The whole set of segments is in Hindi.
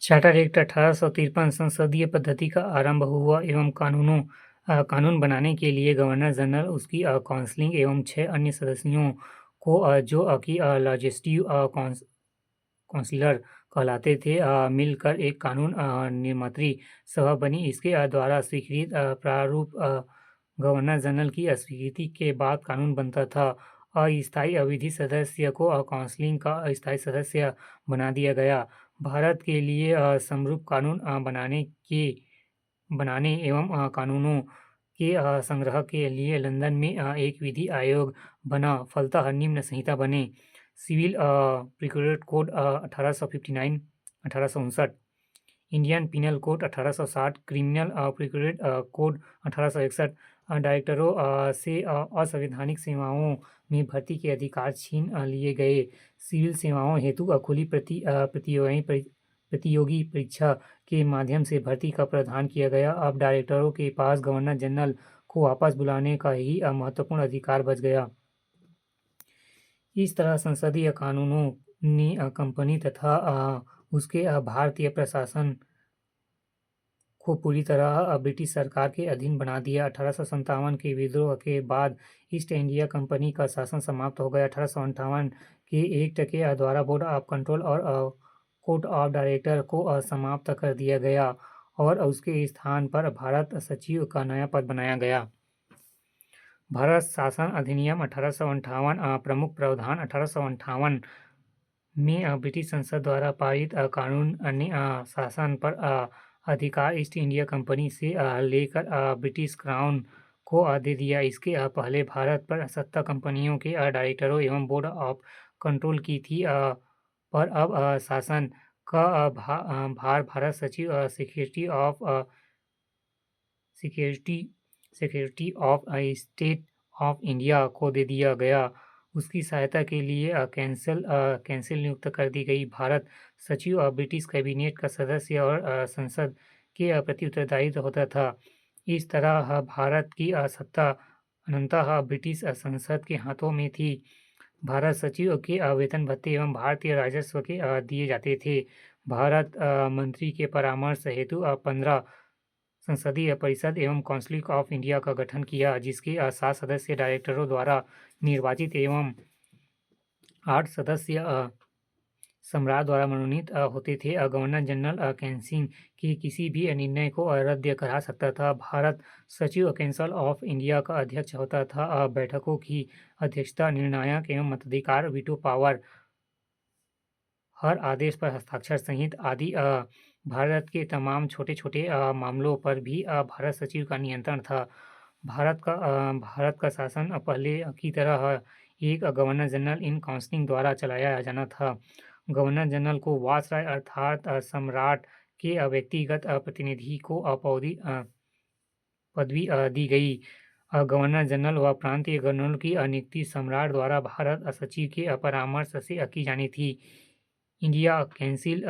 चार्टर एक्ट 1853 संसदीय पद्धति का आरंभ हुआ एवं कानून बनाने के लिए गवर्नर जनरल, उसकी काउंसिल एवं 6 अन्य सदस्यों को जो कि लेजिस्लेटिव काउंसिलर कहलाते थे, मिलकर एक कानून निर्मात्री सभा बनी। इसके द्वारा स्वीकृत प्रारूप गवर्नर जनरल की स्वीकृति के बाद कानून बनता था। अस्थायी अविधि सदस्य को काउंसिल का अस्थायी सदस्य बना दिया गया। भारत के लिए समरूप कानून बनाने एवं कानूनों के संग्रह के लिए लंदन में एक विधि आयोग बना। फलतः निम्न संहिता बने: सिविल प्रिक्योरेट code 1859 Indian penal code 1860, criminal प्रिक्योरेट कोड 1861। डायरेक्टरों से असंवैधानिक सेवाओं में भर्ती के अधिकार छीन लिए गए। सिविल सेवाओं हेतु खुली प्रतियोगी परीक्षा के माध्यम से भर्ती का प्रावधान किया गया। अब डायरेक्टरों के पास गवर्नर जनरल को वापस बुलाने का ही महत्वपूर्ण अधिकार बच गया। इस तरह संसदीय कानूनों ने कंपनी तथा उसके भारतीय प्रशासन को पूरी तरह ब्रिटिश सरकार के अधीन बना दिया। 1857 के विद्रोह के बाद ईस्ट इंडिया कंपनी का शासन समाप्त हो गया। 1858 के एक्ट के द्वारा बोर्ड ऑफ कंट्रोल और कोर्ट ऑफ डायरेक्टर को समाप्त कर दिया गया और उसके स्थान पर भारत सचिव का नया पद बनाया गया। भारत शासन अधिनियम 1858 प्रमुख प्रावधान 1858 में ब्रिटिश संसद द्वारा पारित कानून ने शासन पर अधिकार ईस्ट इंडिया कंपनी से लेकर ब्रिटिश क्राउन को दे दिया। इसके पहले भारत पर सत्ता कंपनियों के डायरेक्टरों एवं बोर्ड ऑफ कंट्रोल की थी, पर अब शासन का भार भारत सचिव security of state of India को दे दिया गया। उसकी सहायता के लिए कैंसिल नियुक्त कर दी गई। भारत सचिव ब्रिटिश कैबिनेट का सदस्य और संसद के प्रति उत्तरदायी होता था। इस तरह भारत की सत्ता अनंतः ब्रिटिश संसद के हाथों में थी। भारत सचिव के वेतन भत्ते एवं भारतीय राजस्व के दिए जाते थे। भारत मंत्री के परामर्श हेतु 15 संसदीय परिषद एवं काउंसिल ऑफ इंडिया का गठन किया, जिसके 7 सदस्य डायरेक्टरों द्वारा निर्वाचित एवं 8 सदस्य सम्राट द्वारा मनोनीत होते थे। गवर्नर जनरल काउंसिल के किसी भी निर्णय को रद्द करा सकता था। भारत सचिव काउंसिल ऑफ इंडिया का अध्यक्ष होता था। बैठकों की अध्यक्षता, निर्णायक एवं मताधिकार, वीटो पावर, हर आदेश पर हस्ताक्षर सहित आदि भारत के तमाम छोटे छोटे मामलों पर भी भारत सचिव का नियंत्रण था। भारत का शासन पहले की तरह एक गवर्नर जनरल इन काउंसिल द्वारा चलाया जाना था। गवर्नर जनरल को वायसराय अर्थात सम्राट के व्यक्तिगत प्रतिनिधि को पदवी दी गई। गवर्नर जनरल व प्रांतीय गवर्नरों की नियुक्ति सम्राट द्वारा भारत सचिव के परामर्श से की जानी थी। इंडिया काउंसिल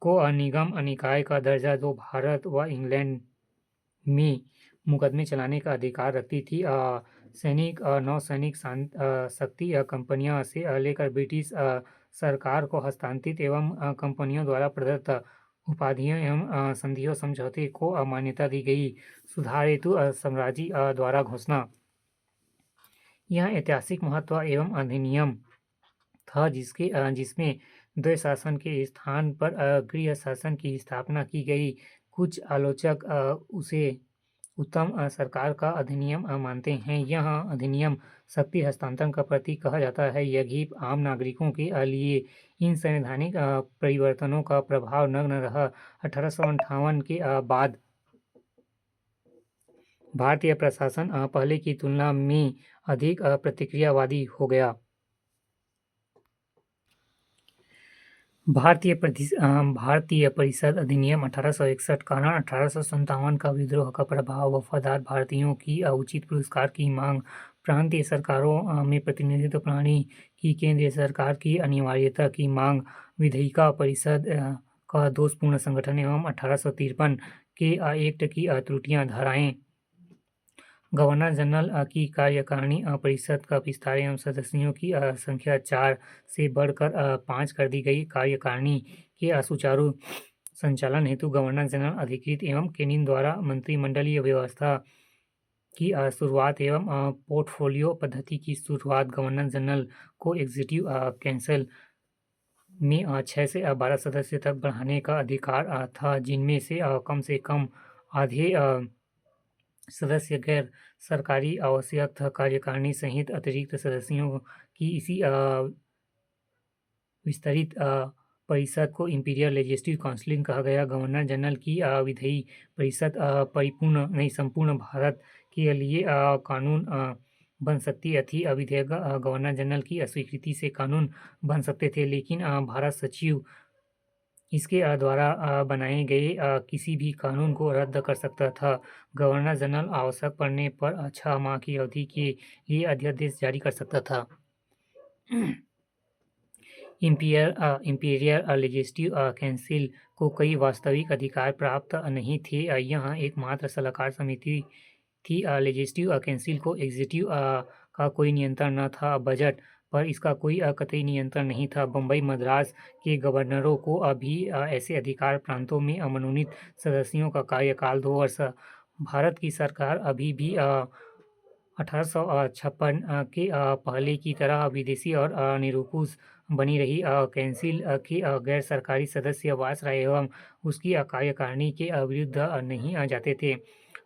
को निगम निकाय का दर्जा दो भारत व इंग्लैंड में मुकदमे चलाने का अधिकार रखती थी। सैनिक नौसैनिक शक्ति कंपनियों से लेकर ब्रिटिश सरकार को हस्तांतरित एवं कंपनियों द्वारा प्रदत्त उपाधियों एवं संधियों समझौते को मान्यता दी गई। सुधार हेतु साम्राज्य द्वारा घोषणा। यह ऐतिहासिक महत्व एवं अधिनियम था जिसमें द्वैत शासन के स्थान पर गृह शासन की स्थापना की गई। कुछ आलोचक उसे उत्तम सरकार का अधिनियम मानते हैं। यह अधिनियम शक्ति हस्तांतरण का प्रतीक कहा जाता है। यही आम नागरिकों के लिए इन संवैधानिक परिवर्तनों का प्रभाव नगण्य रहा। 1858 के बाद भारतीय प्रशासन पहले की तुलना में अधिक प्रतिक्रियावादी हो गया। भारतीय परिषद अधिनियम 1861 कारण 1857 का विद्रोह का प्रभाव, वफादार भारतीयों की उचित पुरस्कार की मांग, प्रांतीय सरकारों में प्रतिनिधित्व प्रणाली की केंद्रीय सरकार की अनिवार्यता की मांग, विधायिका परिषद का दोषपूर्ण संगठन एवं 1853 के एक्ट की त्रुटियां, धाराएं, गवर्नर जनरल की कार्यकारिणी परिषद का विस्तार एवं सदस्यों की संख्या 4 से बढ़कर 5 कर दी गई। कार्यकारिणी के सुचारू संचालन हेतु गवर्नर जनरल अधिकृत एवं केनिन द्वारा मंत्रिमंडलीय व्यवस्था की शुरुआत एवं पोर्टफोलियो पद्धति की शुरुआत। गवर्नर जनरल को एग्जीक्यूटिव काउंसिल में 6 से 12 सदस्य तक बढ़ाने का अधिकार था, जिनमें से कम आधे सदस्य गैर सरकारी आवश्यक कार्यकारिणी सहित अतिरिक्त सदस्यों की इसी विस्तरित परिषद को इंपीरियल लेजिस्लेटिव काउंसिल कहा गया। गवर्नर जनरल की विधायी परिषद परिपूर्ण नहीं संपूर्ण भारत के लिए कानून बन सकती थी। विधेयक गवर्नर जनरल की स्वीकृति से कानून बन सकते थे, लेकिन भारत सचिव इसके द्वारा बनाए गए किसी भी कानून को रद्द कर सकता था। गवर्नर जनरल आवश्यक पड़ने पर 6 माह की अवधि के लिए अध्यादेश जारी कर सकता था। इंपीरियल लेजिस्लेटिव काउंसिल को कई वास्तविक अधिकार प्राप्त नहीं थे। यह एकमात्र सलाहकार समिति थी। लेजिस्लेटिव काउंसिल को एग्जीक्यूटिव का कोई नियंत्रण न था। बजट पर इसका कोई कतई नियंत्रण नहीं था। बम्बई मद्रास के गवर्नरों को अभी ऐसे अधिकार प्रांतों में मनोनीत सदस्यों का कार्यकाल 2 वर्ष। भारत की सरकार अभी भी 1856 के पहले की तरह विदेशी और निरंकुश बनी रही। काउंसिल के गैर सरकारी सदस्य वायसराय एवं उसकी कार्यकारिणी के विरुद्ध नहीं जाते थे।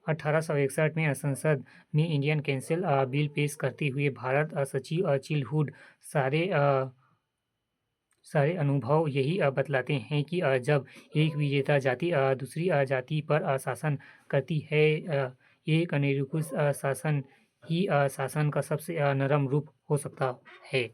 1861 में संसद में इंडियन काउंसिल बिल पेश करते हुए भारत सचिव चिल्डहुड सारे अनुभव यही बतलाते हैं कि जब एक विजेता जाति दूसरी जाति पर शासन करती है, एक निरंकुश शासन ही शासन का सबसे नरम रूप हो सकता है।